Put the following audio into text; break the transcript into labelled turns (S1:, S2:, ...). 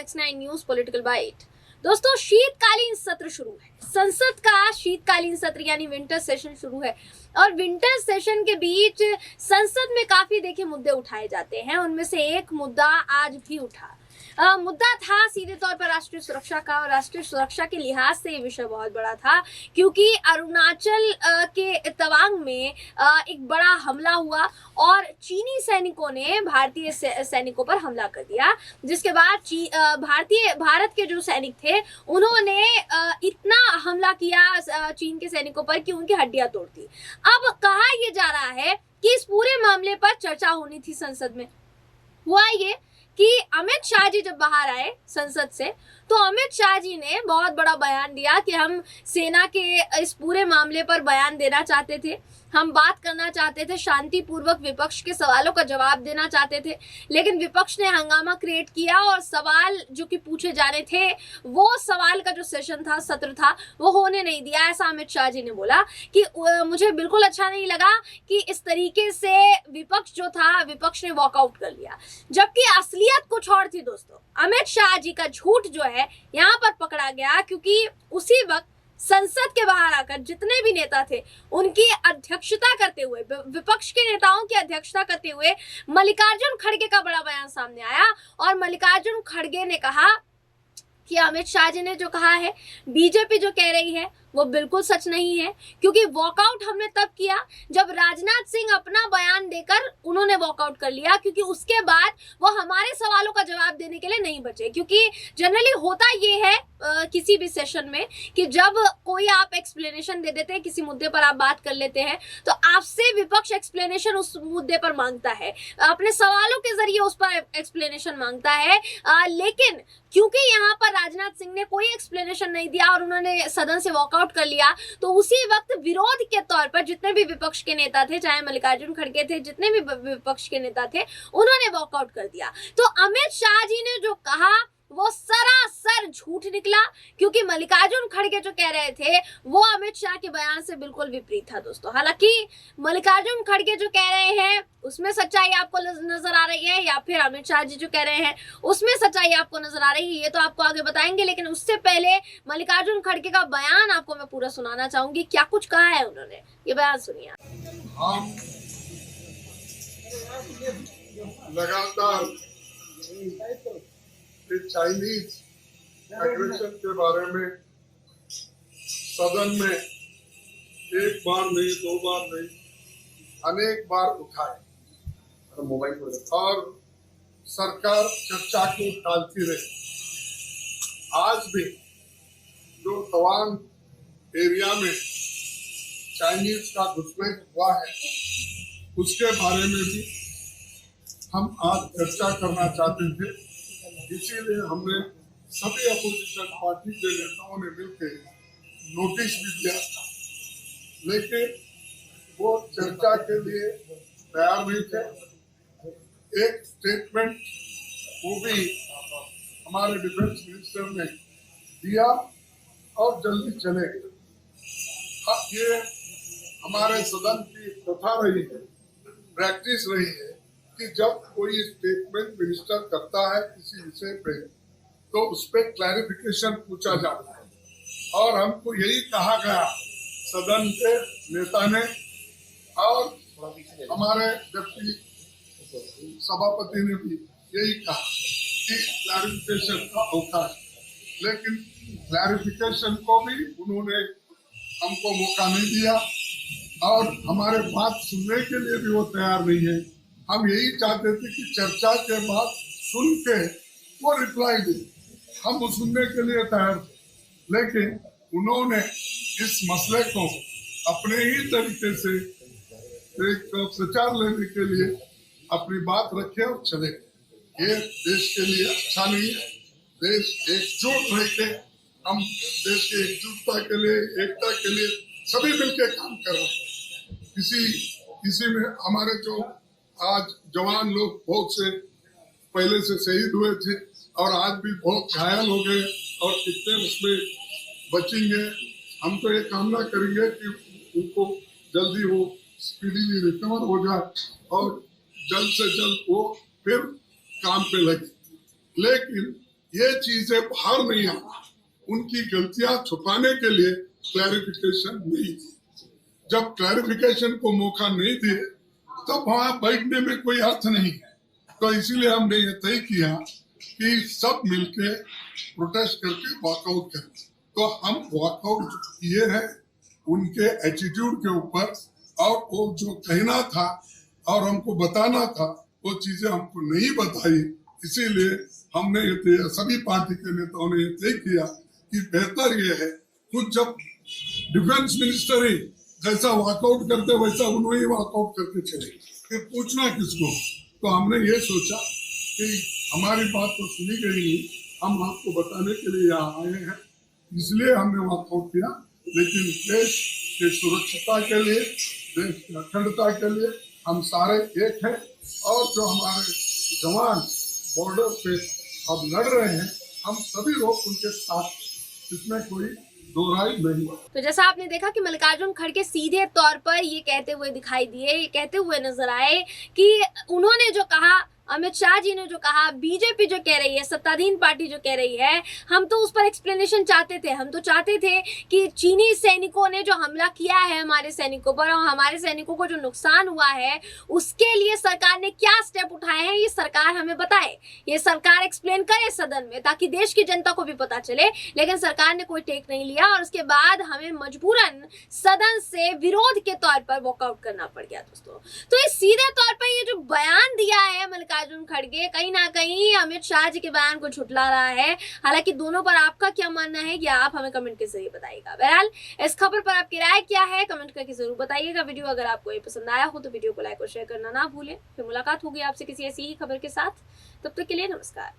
S1: Next 9 news political bite. दोस्तों, शीतकालीन सत्र शुरू है। संसद का शीतकालीन सत्र यानी विंटर सेशन शुरू है और विंटर सेशन के बीच संसद में काफी देखिए मुद्दे उठाए जाते हैं। उनमें से एक मुद्दा आज भी उठा। मुद्दा था सीधे तौर पर राष्ट्रीय सुरक्षा का, और राष्ट्रीय सुरक्षा के लिहाज से ये विषय बहुत बड़ा था क्योंकि अरुणाचल के तवांग में एक बड़ा हमला हुआ और चीनी सैनिकों ने भारतीय सैनिकों पर हमला कर दिया, जिसके बाद भारत के जो सैनिक थे उन्होंने इतना हमला किया चीन के सैनिकों पर कि उनकी हड्डियां तोड़ दी। अब कहा यह जा रहा है कि इस पूरे मामले पर चर्चा होनी थी संसद में। हुआ ये कि अमित शाह जी जब बाहर आए संसद से तो अमित शाह जी ने बहुत बड़ा बयान दिया कि हम सेना के इस पूरे मामले पर बयान देना चाहते थे, हम बात करना चाहते थे, शांतिपूर्वक विपक्ष के सवालों का जवाब देना चाहते थे, लेकिन विपक्ष ने हंगामा क्रिएट किया और सवाल जो कि पूछे जाने थे वो सवाल का जो सेशन था, सत्र था, वो होने नहीं दिया। ऐसा अमित शाह जी ने बोला कि मुझे बिल्कुल अच्छा नहीं लगा कि इस तरीके से विपक्ष जो था, विपक्ष ने वॉकआउट कर लिया, जबकि असलियत कुछ और थी। दोस्तों, अमित शाह जी का झूठ जो है यहाँ पर पकड़ा गया क्योंकि उसी वक्त संसद के बाहर आकर जितने भी नेता थे उनकी अध्यक्षता करते हुए, विपक्ष के नेताओं की अध्यक्षता करते हुए मल्लिकार्जुन खड़गे का बड़ा बयान सामने आया और मल्लिकार्जुन खड़गे ने कहा कि अमित शाह जी ने जो कहा है, बीजेपी जो कह रही है वो बिल्कुल सच नहीं है, क्योंकि वॉकआउट हमने तब किया जब राजनाथ सिंह अपना बयान देकर उन्होंने वॉकआउट कर लिया, क्योंकि उसके बाद वो हमारे सवालों का जवाब देने के लिए नहीं बचे। क्योंकि जनरली होता ये है किसी भी सेशन में कि जब कोई आप एक्सप्लेनेशन दे देते हैं, किसी मुद्दे पर आप बात कर लेते हैं, तो आपसे विपक्ष एक्सप्लेनेशन उस मुद्दे पर मांगता है, अपने सवालों के जरिए उस पर एक्सप्लेनेशन मांगता है। लेकिन क्योंकि यहाँ पर राजनाथ सिंह ने कोई एक्सप्लेनेशन नहीं दिया और उन्होंने सदन से वॉकआउट कर लिया, तो उसी वक्त विरोध के तौर पर जितने भी विपक्ष के नेता थे, चाहे मल्लिकार्जुन खड़गे थे, जितने भी विपक्ष के नेता थे, उन्होंने वॉकआउट कर दिया। तो अमित शाह जी ने जो कहा वो सरासर झूठ निकला, क्योंकि मल्लिकार्जुन खड़गे जो कह रहे थे वो अमित शाह के बयान से बिल्कुल विपरीत था। दोस्तों, हालांकि मल्लिकार्जुन खड़गे जो कह रहे हैं उसमें सच्चाई आपको नजर आ रही है या फिर अमित शाह जी जो कह रहे हैं उसमें सच्चाई आपको नजर आ रही है, ये तो आपको आगे बताएंगे। लेकिन उससे पहले मल्लिकार्जुन खड़गे का बयान आपको मैं पूरा सुनाना चाहूंगी, क्या कुछ कहा है उन्होंने, ये बयान सुनिए।
S2: हम लगातार चाइनीज एग्रेशन के बारे में सदन में एक बार नहीं, दो बार नहीं, अनेक बार उठाए और सरकार चर्चा को टालती रही। आज भी जो तवांग एरिया में चाइनीज का घुसपैठ हुआ है उसके बारे में भी हम आज चर्चा करना चाहते थे। इसीलिए हमने सभी अपोजिशन पार्टी के नेताओं ने मिलकर नोटिस भी दिया था, लेकिन वो चर्चा के लिए तैयार नहीं थे। एक स्टेटमेंट वो भी हमारे डिफेंस मिनिस्टर ने दिया और जल्दी चले गए। अब ये हमारे सदन की प्रथा रही है, प्रैक्टिस रही है कि जब कोई स्टेटमेंट मिनिस्टर करता है किसी विषय पे तो उस पर क्लैरिफिकेशन पूछा जाता है, और हमको यही कहा गया सदन के नेता ने और हमारे डिप्टी सभापति ने भी यही कहा कि क्लैरिफिकेशन का अवकाश, लेकिन क्लैरिफिकेशन को भी उन्होंने हमको मौका नहीं दिया और हमारे बात सुनने के लिए भी वो तैयार नहीं है। हम यही चाहते थे कि चर्चा के बाद सुन के वो रिप्लाई दे, हम वो सुनने के लिए तैयार थे, लेकिन उन्होंने इस मसले को अपने ही तरीके से एक प्रचार लेने के लिए अपनी बात रखे और चले गए। ये देश के लिए अच्छा नहीं है। देश एकजुट रह के, हम देश की एकजुटता के लिए, एकता के लिए सभी मिलकर काम कर रहे हैं। किसी में हमारे जो आज जवान लोग बहुत से पहले से शहीद हुए थे और आज भी बहुत घायल हो गए और कितने उसमें बचेंगे। हम तो ये कामना करेंगे कि उनको जल्दी वो स्पीडीली रिकवर हो जाए और जल्द से जल्द वो फिर काम पे लगे। लेकिन ये चीजें बाहर नहीं आ, उनकी गलतियां छुपाने के लिए क्लैरिफिकेशन नहीं दी। जब क्लैरिफिकेशन को मौका नहीं दिए तब वहां बैठने में कोई अर्थ नहीं है। तो इसीलिए हमने ये तय किया कि सब मिलके प्रोटेस्ट करके वॉकआउट करें। तो हम वॉकआउट किए हैं उनके एटीट्यूड के ऊपर, और वो जो कहना था और हमको बताना था वो चीजें हमको नहीं बताई। इसीलिए हमने ये सभी पार्टी के नेताओं ने ये तय किया कि बेहतर ये है, खुद जब डिफेंस मिनिस्टर ही जैसा वॉकआउट करते वैसा उन्होंने ही वॉकआउट करके चले, फिर पूछना किसको। तो हमने ये सोचा कि हमारी बात तो सुनी गई नहीं, हम आपको बताने के लिए यहाँ आए हैं, इसलिए हमने वॉकआउट किया। लेकिन देश की सुरक्षिता के लिए, देश की अखंडता के लिए हम सारे एक हैं। और जो हमारे जवान बॉर्डर पे अब लड़ रहे हैं, हम सभी लोग उनके साथ हैं, इसमें कोई दो राय नहीं।
S1: तो जैसा आपने देखा कि मल्लिकार्जुन खड़गे सीधे तौर पर ये कहते हुए दिखाई दिए, ये कहते हुए नजर आए कि उन्होंने जो कहा, अमित शाह जी ने जो कहा, बीजेपी जो कह रही है, सत्ताधीन पार्टी जो कह रही है, हम तो उस पर एक्सप्लेनेशन चाहते थे। हम तो चाहते थे कि चीनी सैनिकों ने जो हमला किया है हमारे सैनिकों पर और हमारे सैनिकों को जो नुकसान हुआ है उसके लिए सरकार ने क्या स्टेप उठाए हैं, ये सरकार हमें बताए, ये सरकार एक्सप्लेन करे सदन में, ताकि देश की जनता को भी पता चले। लेकिन सरकार ने कोई टेक नहीं लिया और उसके बाद हमें मजबूरन सदन से विरोध के तौर पर वॉकआउट करना पड़ गया। दोस्तों, तो इस सीधे तौर पर ये जो बयान दिया है मल्लिकार्जुन खड़गे, कहीं ना कहीं अमित शाह जी के बयान को झुठला रहा है। हालांकि दोनों पर आपका क्या मानना है ये आप हमें कमेंट के जरिए बताइएगा। बहरहाल इस खबर पर आपकी राय क्या है कमेंट करके जरूर बताइएगा। वीडियो अगर आपको ये पसंद आया हो तो वीडियो को लाइक और शेयर करना ना भूलें। फिर मुलाकात होगी आपसे किसी ऐसी ही खबर के साथ, तब तक के लिए नमस्कार।